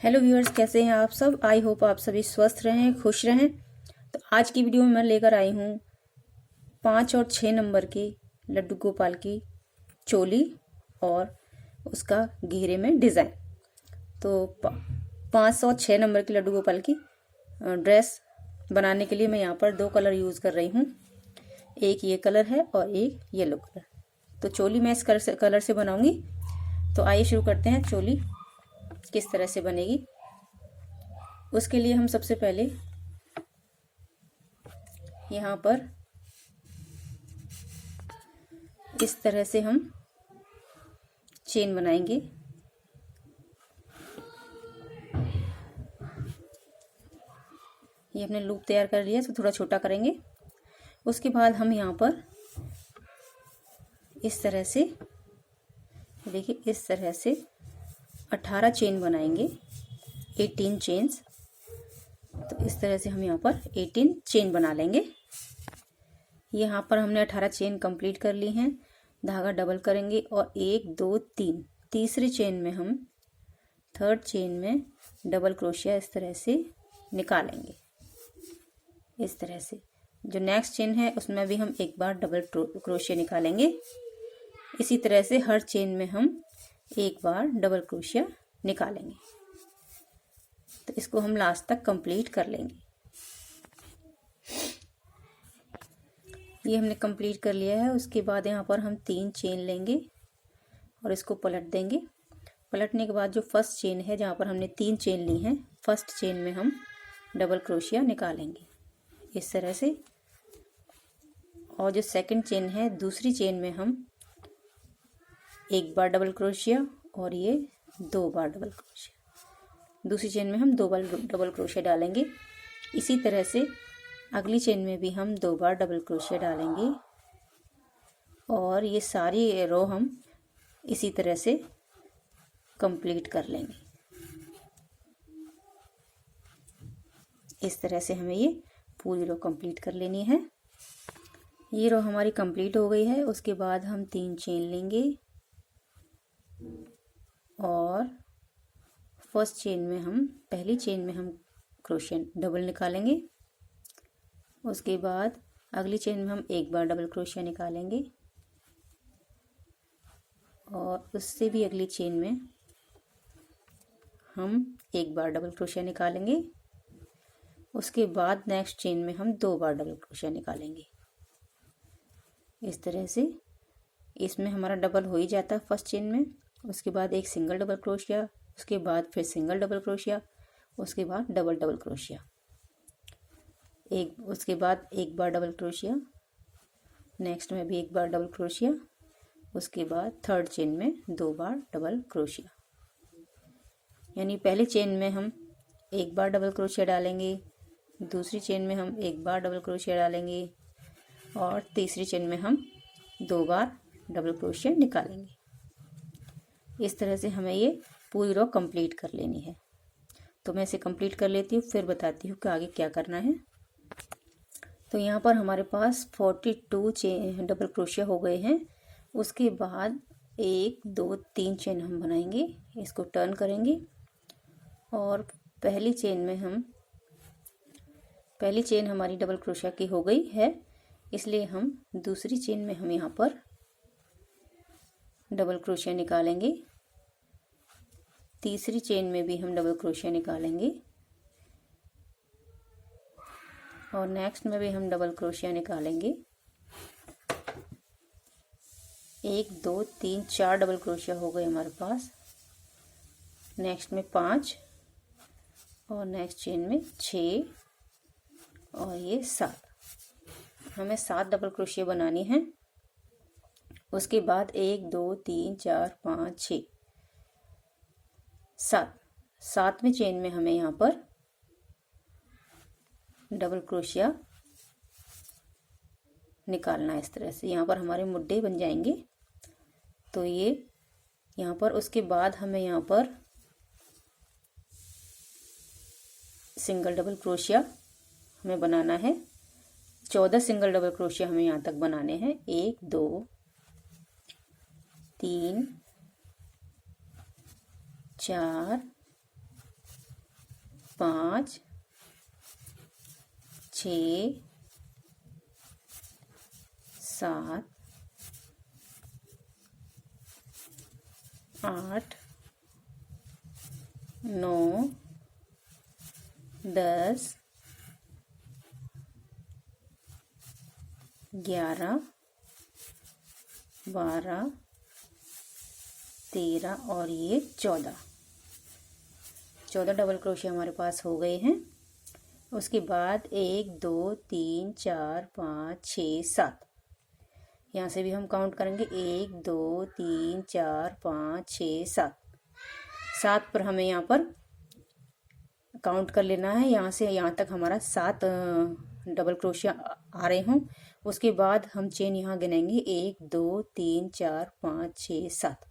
Hello viewers, कैसे हैं आप सब। आई होप आप सभी स्वस्थ रहें, खुश रहें। तो आज की वीडियो में मैं लेकर आई हूँ 5 और 6 नंबर की लड्डू गोपाल की चोली और उसका घेरे में डिज़ाइन। तो 5 और 6 नंबर की लड्डू गोपाल की ड्रेस बनाने के लिए मैं यहाँ पर 2 कलर यूज़ कर रही हूँ। एक ये कलर है और एक येलो कलर। तो चोली मैं इस कलर से बनाऊंगी। तो आइए शुरू करते हैं चोली किस तरह से बनेगी। उसके लिए हम सबसे पहले यहाँ पर इस तरह से हम चेन बनाएंगे। ये हमने लूप तैयार कर लिया, तो थोड़ा छोटा करेंगे। उसके बाद हम यहाँ पर इस तरह से देखिए, इस तरह से 18 चेन बनाएंगे, 18 चेन्स। तो इस तरह से हम यहाँ पर 18 चेन बना लेंगे। यहाँ पर हमने 18 चेन कंप्लीट कर ली हैं। धागा डबल करेंगे और 1 2 3 तीसरी चेन में हम थर्ड चेन में डबल क्रोशिया इस तरह से निकालेंगे। इस तरह से जो नेक्स्ट चेन है उसमें भी हम एक बार डबल क्रोशिया निकालेंगे। इसी तरह से हर चेन में हम एक बार डबल क्रोशिया निकालेंगे। तो इसको हम लास्ट तक कंप्लीट कर लेंगे। ये हमने कंप्लीट कर लिया है। उसके बाद यहाँ पर हम 3 चेन लेंगे और इसको पलट देंगे। पलटने के बाद जो फर्स्ट चेन है, जहाँ पर हमने 3 चेन ली हैं, फर्स्ट चेन में हम डबल क्रोशिया निकालेंगे इस तरह से। और जो सेकंड चेन है, दूसरी चेन में हम एक बार डबल क्रोशिया और ये 2 बार डबल क्रोशिया। दूसरी चेन में हम 2 बार डबल क्रोशिया डालेंगे। इसी तरह से अगली चेन में भी हम 2 बार डबल क्रोशिया डालेंगे और ये सारी रो हम इसी तरह से कंप्लीट कर लेंगे। इस तरह से हमें ये पूरी रो कंप्लीट कर लेनी है। ये रो हमारी कंप्लीट हो गई है। उसके बाद हम 3 चेन लेंगे और फर्स्ट चेन में हम पहली चेन में हम क्रोशिया डबल निकालेंगे। उसके बाद अगली चेन में हम एक बार डबल क्रोशिया निकालेंगे और उससे भी अगली चेन में हम एक बार डबल क्रोशिया निकालेंगे। उसके बाद नेक्स्ट चेन में हम 2 बार डबल क्रोशिया निकालेंगे। इस तरह से इसमें हमारा डबल हो ही जाता है फर्स्ट चेन में। उसके बाद एक सिंगल डबल क्रोशिया, उसके बाद फिर सिंगल डबल क्रोशिया, उसके बाद डबल डबल क्रोशिया, उसके बाद एक बार डबल क्रोशिया, नेक्स्ट में भी एक बार डबल क्रोशिया, उसके बाद थर्ड चेन में 2 बार डबल क्रोशिया। यानी पहली चेन में हम एक बार डबल क्रोशिया डालेंगे, दूसरी चेन में हम एक बार डबल क्रोशिया डालेंगे और तीसरी चेन में हम 2 बार डबल क्रोशिया निकालेंगे। इस तरह से हमें ये पूरी रो कंप्लीट कर लेनी है। तो मैं इसे कंप्लीट कर लेती हूँ, फिर बताती हूँ कि आगे क्या करना है। तो यहाँ पर हमारे पास 42 चेन डबल क्रोशिया हो गए हैं। उसके बाद 1 2 3 चेन हम बनाएंगे। इसको टर्न करेंगे और पहली चेन हमारी डबल क्रोशिया की हो गई है, इसलिए हम दूसरी चेन में हम यहाँ पर डबल क्रोशिया निकालेंगे। तीसरी चेन में भी हम डबल क्रोशिया निकालेंगे और नेक्स्ट में भी हम डबल क्रोशिया निकालेंगे। 1 2 3 4 डबल क्रोशिया हो गए हमारे पास। नेक्स्ट में 5 और नेक्स्ट चेन में 6 और ये 7। हमें 7 डबल क्रोशिया बनानी है। उसके बाद 1 2 3 4 5 6 7 सातवें चेन में हमें यहाँ पर डबल क्रोशिया निकालना है इस तरह से। यहाँ पर हमारे मुड्ढे बन जाएंगे। तो ये यहाँ पर, उसके बाद हमें यहाँ पर सिंगल डबल क्रोशिया हमें बनाना है। 14 सिंगल डबल क्रोशिया हमें यहाँ तक बनाने हैं। 1 2 3 4 5 6 7 8 9 10 11 12 13 और ये 14 डबल क्रोशिया हमारे पास हो गए हैं। उसके बाद 1 2 3 4 5 6 7, यहाँ से भी हम काउंट करेंगे 1 2 3 4 5 6 7। 7 पर हमें यहाँ पर काउंट कर लेना है, यहाँ से यहाँ तक हमारा 7 डबल क्रोशिया आ रहे हों। उसके बाद हम चेन यहाँ गिनेंगे 1 2 3 4 5 6 7।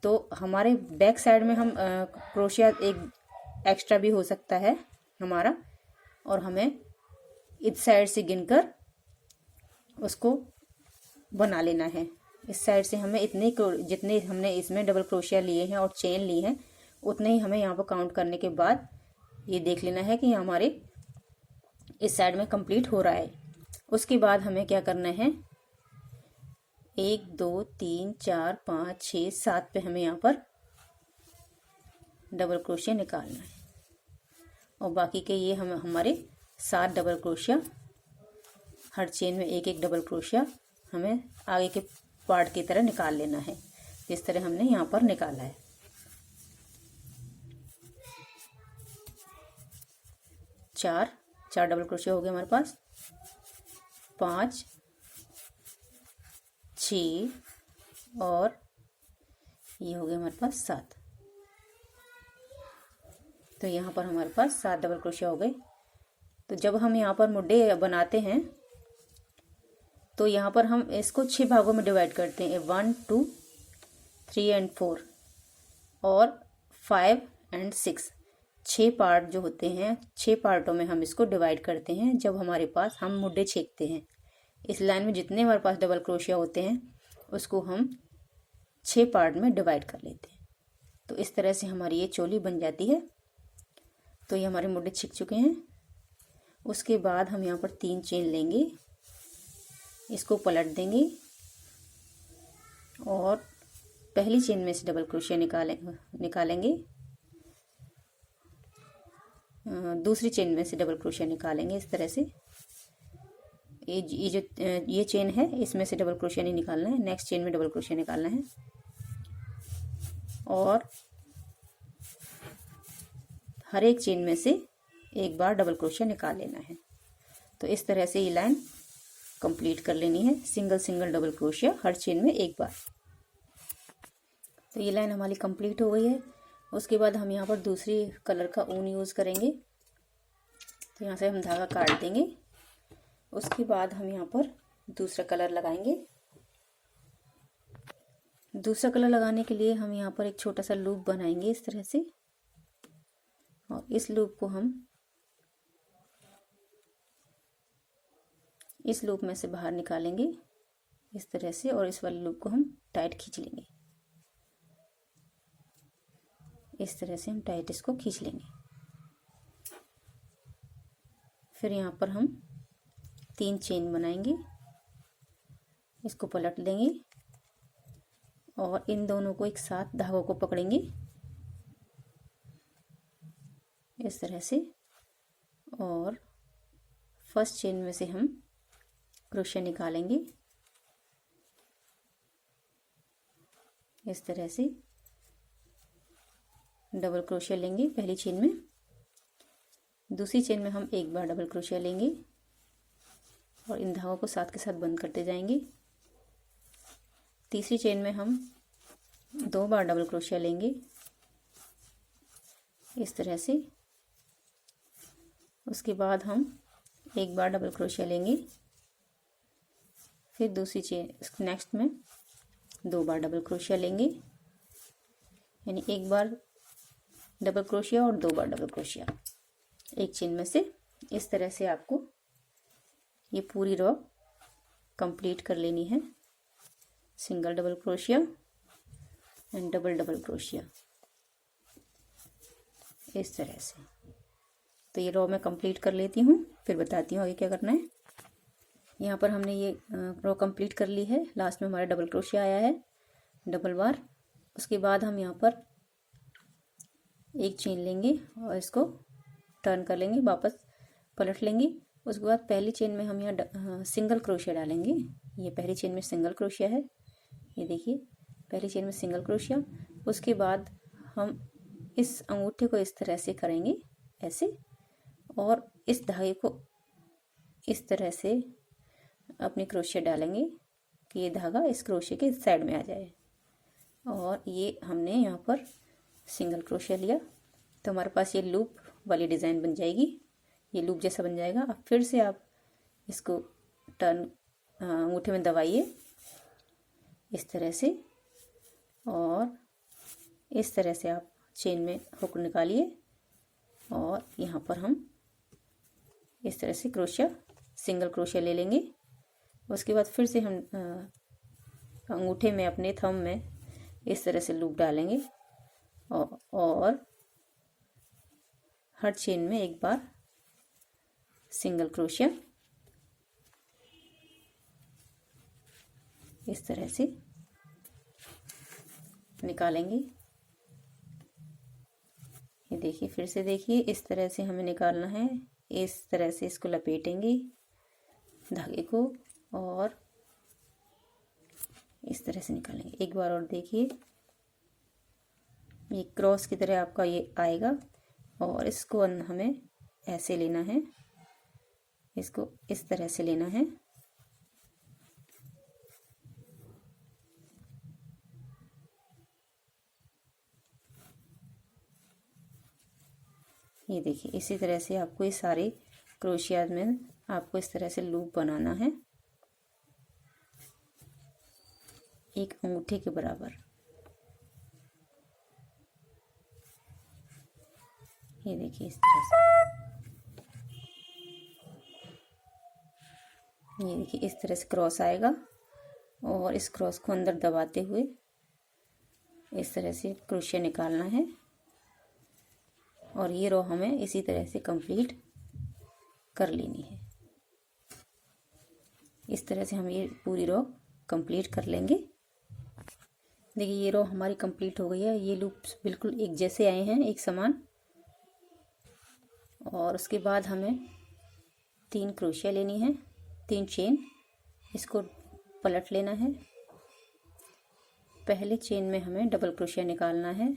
तो हमारे बैक साइड में हम क्रोशिया एक एक्स्ट्रा भी हो सकता है हमारा, और हमें इस साइड से गिनकर उसको बना लेना है। इस साइड से हमें इतने जितने हमने इसमें डबल क्रोशिया लिए हैं और चेन ली है उतने ही हमें यहाँ पर काउंट करने के बाद ये देख लेना है कि हमारे इस साइड में कंप्लीट हो रहा है। उसके बाद हमें क्या करना है, 1 2 3 4 5 6 7 पे हमें यहाँ पर डबल क्रोशिया निकालना है, और बाकी के ये हमारे 7 डबल क्रोशिया, हर चेन में एक एक डबल क्रोशिया हमें आगे के पार्ट की तरह निकाल लेना है, जिस तरह हमने यहाँ पर निकाला है। चार डबल क्रोशिया हो गए हमारे पास, 5 6 और ये हो गए हमारे पास 7। तो यहाँ पर हमारे पास 7 डबल क्रोशिया हो गए। तो जब हम यहाँ पर मुड्डे बनाते हैं तो यहाँ पर हम इसको 6 भागों में डिवाइड करते हैं, 1 2 3 एंड 4 और 5 एंड 6। 6 पार्ट जो होते हैं, 6 पार्टों में हम इसको डिवाइड करते हैं। जब हमारे पास हम मुड्डे छेकते हैं, इस लाइन में जितने हमारे पास डबल क्रोशिया होते हैं उसको हम 6 पार्ट में डिवाइड कर लेते हैं। तो इस तरह से हमारी ये चोली बन जाती है। तो ये हमारे मुड्डे छिक चुके हैं। उसके बाद हम यहाँ पर 3 चेन लेंगे, इसको पलट देंगे और पहली चेन में से डबल क्रोशिया निकालेंगे, दूसरी चेन में से डबल क्रोशिया निकालेंगे। इस तरह से ये चेन है, इसमें से डबल क्रोशिया नहीं निकालना है, नेक्स्ट चेन में डबल क्रोशिया निकालना है, और हर एक चेन में से एक बार डबल क्रोशिया निकाल लेना है। तो इस तरह से ये लाइन कंप्लीट कर लेनी है, सिंगल डबल क्रोशिया हर चेन में एक बार। तो ये लाइन हमारी कंप्लीट हो गई है। उसके बाद हम यहाँ पर दूसरी कलर का ऊन यूज़ करेंगे। तो यहाँ से हम धागा काट देंगे। उसके बाद हम यहाँ पर दूसरा कलर लगाएंगे। दूसरा कलर लगाने के लिए हम यहाँ पर एक छोटा सा लूप बनाएंगे इस तरह से, और इस लूप को हम इस लूप में से बाहर निकालेंगे इस तरह से, और इस वाले लूप को हम टाइट खींच लेंगे। इस तरह से हम टाइट इसको खींच लेंगे। फिर यहाँ पर हम 3 चेन बनाएंगे, इसको पलट देंगे और इन दोनों को एक साथ धागों को पकड़ेंगे इस तरह से, और फर्स्ट चेन में से हम क्रोशिया निकालेंगे इस तरह से। डबल क्रोशिया लेंगे पहली चेन में, दूसरी चेन में हम एक बार डबल क्रोशिया लेंगे और इन धागों को साथ के साथ बंद करते जाएंगे। तीसरी चेन में हम 2 बार डबल क्रोशिया लेंगे इस तरह से। उसके बाद हम एक बार डबल क्रोशिया लेंगे, फिर दूसरी चेन नेक्स्ट में 2 बार डबल क्रोशिया लेंगे, यानी एक बार डबल क्रोशिया और 2 बार डबल क्रोशिया एक चेन में से। इस तरह से आपको ये पूरी रो कंप्लीट कर लेनी है, single double crochet and double crochet इस तरह से। तो ये रो मैं कंप्लीट कर लेती हूँ, फिर बताती हूँ आगे क्या करना है। यहाँ पर हमने ये रो कंप्लीट कर ली है। लास्ट में हमारा डबल क्रोशिया आया है, डबल बार। उसके बाद हम यहाँ पर एक चेन लेंगे और इसको टर्न कर लेंगे, वापस पलट लेंगे। उसके बाद पहली चेन में हम यहाँ सिंगल क्रोशिया डालेंगे। ये पहली चेन में सिंगल क्रोशिया है, ये देखिए पहली चेन में सिंगल क्रोशिया। उसके बाद हम इस अंगूठे को इस तरह से करेंगे, ऐसे, और इस धागे को इस तरह से अपने क्रोशिया डालेंगे कि ये धागा इस क्रोशिया के साइड में आ जाए। और ये हमने यहाँ पर सिंगल क्रोशिया लिया, तो हमारे पास ये लूप वाली डिज़ाइन बन जाएगी, ये लूप जैसा बन जाएगा। अब फिर से आप इसको टर्न अंगूठे में दबाइए इस तरह से, और इस तरह से आप चेन में हुक निकालिए, और यहाँ पर हम इस तरह से क्रोशिया सिंगल क्रोशिया ले लेंगे। उसके बाद फिर से हम अंगूठे में अपने थंब में इस तरह से लूप डालेंगे, और हर चेन में एक बार सिंगल क्रोशिया इस तरह से निकालेंगे। ये देखिए, फिर से देखिए, इस तरह से हमें निकालना है। इस तरह से इसको लपेटेंगे धागे को, और इस तरह से निकालेंगे। एक बार और देखिए, ये क्रॉस की तरह आपका ये आएगा, और इसको हमें ऐसे लेना है, इसको इस तरह से लेना है। ये देखिए, इसी तरह से आपको ये सारे क्रोशिया में आपको इस तरह से लूप बनाना है, एक अंगूठे के बराबर। ये देखिए इस तरह से, ये देखिए इस तरह से क्रॉस आएगा, और इस क्रॉस को अंदर दबाते हुए इस तरह से क्रोशिया निकालना है। और ये रो हमें इसी तरह से कंप्लीट कर लेनी है। इस तरह से हम ये पूरी रो कंप्लीट कर लेंगे। देखिए, ये रो हमारी कंप्लीट हो गई है। ये लूप्स बिल्कुल एक जैसे आए हैं, एक समान। और उसके बाद हमें 3 क्रोशिया लेनी है, 3 चेन, इसको पलट लेना है। पहले चेन में हमें डबल क्रोशिया निकालना है,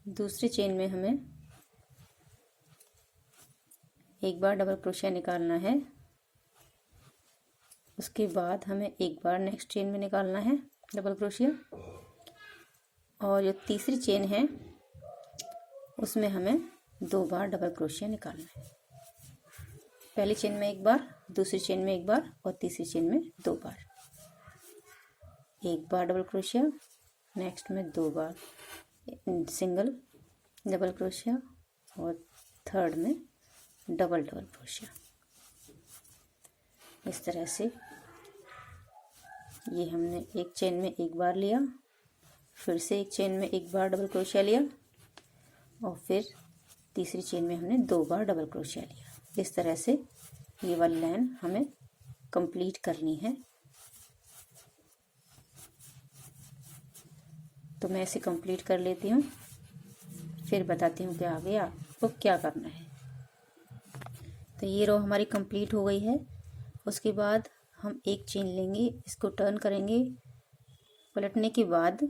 दूसरी चेन में हमें एक बार डबल क्रोशिया निकालना है। उसके बाद हमें एक बार नेक्स्ट चेन में निकालना है डबल क्रोशिया, और जो तीसरी चेन है उसमें हमें 2 बार डबल क्रोशिया निकालना है। पहली चेन में एक बार, दूसरी चेन में एक बार, और तीसरी चेन में 2 बार। एक बार डबल क्रोशिया, नेक्स्ट में 2 बार सिंगल डबल क्रोशिया, और थर्ड में डबल क्रोशिया। इस तरह से ये हमने एक चेन में एक बार लिया, फिर से एक चेन में एक बार डबल क्रोशिया लिया, और फिर तीसरी चेन में हमने 2 बार डबल क्रोशिया लिया। इस तरह से ये वाली लाइन हमें कंप्लीट करनी है। तो मैं इसे कंप्लीट कर लेती हूँ, फिर बताती हूँ कि आगे आपको क्या करना है। तो ये रो हमारी कंप्लीट हो गई है। उसके बाद हम एक चेन लेंगे, इसको टर्न करेंगे। पलटने के बाद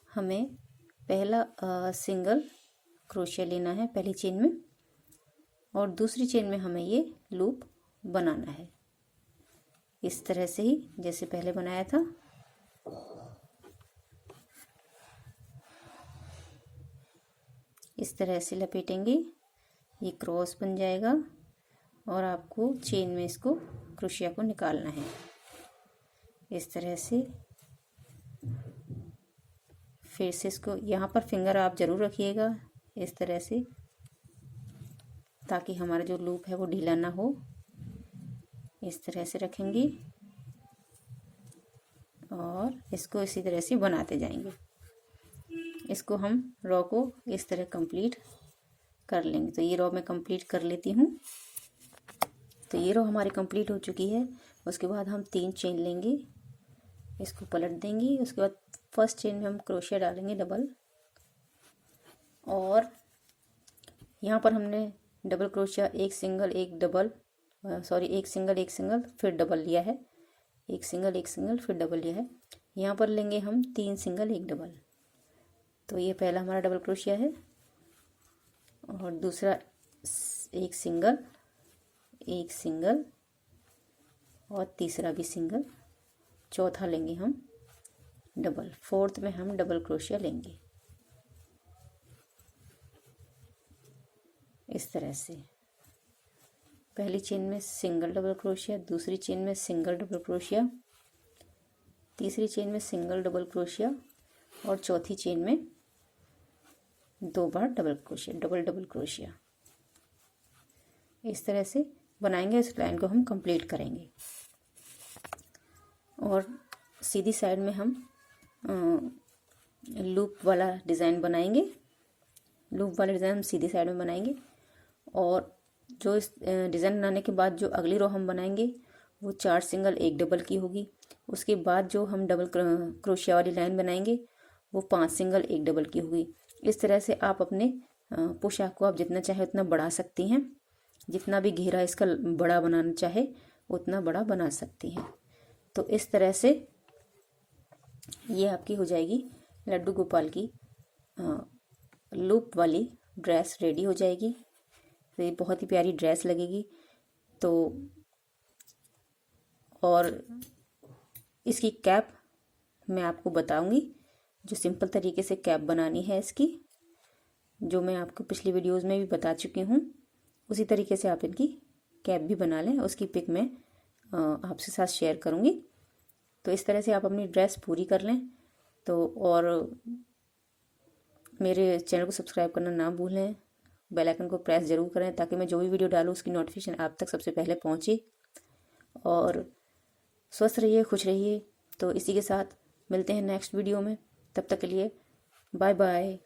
हमें पहला सिंगल क्रोशिया लेना है पहली चेन में, और दूसरी चेन में हमें ये लूप बनाना है, इस तरह से ही जैसे पहले बनाया था। इस तरह से लपेटेंगे, ये क्रॉस बन जाएगा, और आपको चेन में इसको क्रोशिया को निकालना है इस तरह से। फिर से इसको यहाँ पर फिंगर आप ज़रूर रखिएगा इस तरह से, ताकि हमारा जो लूप है वो ढीला ना हो। इस तरह से रखेंगे और इसको इसी तरह से बनाते जाएंगे। इसको हम रो को इस तरह कंप्लीट कर लेंगे। तो ये रो मैं कंप्लीट कर लेती हूँ। तो ये रो हमारी कंप्लीट हो चुकी है। उसके बाद हम 3 चेन लेंगे, इसको पलट देंगे। उसके बाद फर्स्ट चेन में हम क्रोशिया डालेंगे डबल, और यहाँ पर हमने डबल क्रोशिया एक सिंगल एक डबल एक सिंगल फिर डबल लिया है, एक सिंगल फिर डबल लिया है। यहाँ पर लेंगे हम 3 सिंगल एक डबल। तो ये पहला हमारा डबल क्रोशिया है, और दूसरा एक सिंगल और तीसरा भी सिंगल, चौथा लेंगे हम डबल, फोर्थ में हम डबल क्रोशिया लेंगे इस तरह से। पहली चेन में सिंगल डबल क्रोशिया, दूसरी चेन में सिंगल डबल क्रोशिया, तीसरी चेन में सिंगल डबल क्रोशिया, और चौथी चेन में 2 बार डबल क्रोशिया, डबल क्रोशिया। इस तरह से बनाएंगे। इस लाइन को हम कंप्लीट करेंगे। और सीधी साइड में हम लूप वाला डिज़ाइन बनाएंगे। लूप वाला डिज़ाइन हम सीधी साइड में बनाएंगे, और जो इस डिज़ाइन बनाने के बाद जो अगली रो हम बनाएंगे वो 4 सिंगल एक डबल की होगी। उसके बाद जो हम डबल क्रोशिया वाली लाइन बनाएंगे वो 5 सिंगल एक डबल की होगी। इस तरह से आप अपने पोशाक को आप जितना चाहे उतना बढ़ा सकती हैं। जितना भी घेरा इसका बड़ा बनाना चाहे उतना बड़ा बना सकती हैं। तो इस तरह से ये आपकी हो जाएगी लड्डू गोपाल की लूप वाली ड्रेस रेडी हो जाएगी। तो ये बहुत ही प्यारी ड्रेस लगेगी। तो और इसकी कैप मैं आपको बताऊंगी, जो सिंपल तरीके से कैप बनानी है इसकी, जो मैं आपको पिछली वीडियोस में भी बता चुकी हूँ। उसी तरीके से आप इनकी कैप भी बना लें। उसकी पिक मैं आपसे साथ शेयर करूँगी। तो इस तरह से आप अपनी ड्रेस पूरी कर लें। तो और मेरे चैनल को सब्सक्राइब करना ना भूलें, बेल आइकन को प्रेस ज़रूर करें, ताकि मैं जो भी वीडियो डालूँ उसकी नोटिफिकेशन आप तक सबसे पहले पहुँचे। और स्वस्थ रहिए, खुश रहिए। तो इसी के साथ मिलते हैं नेक्स्ट वीडियो में। तब तक के लिए बाय बाय।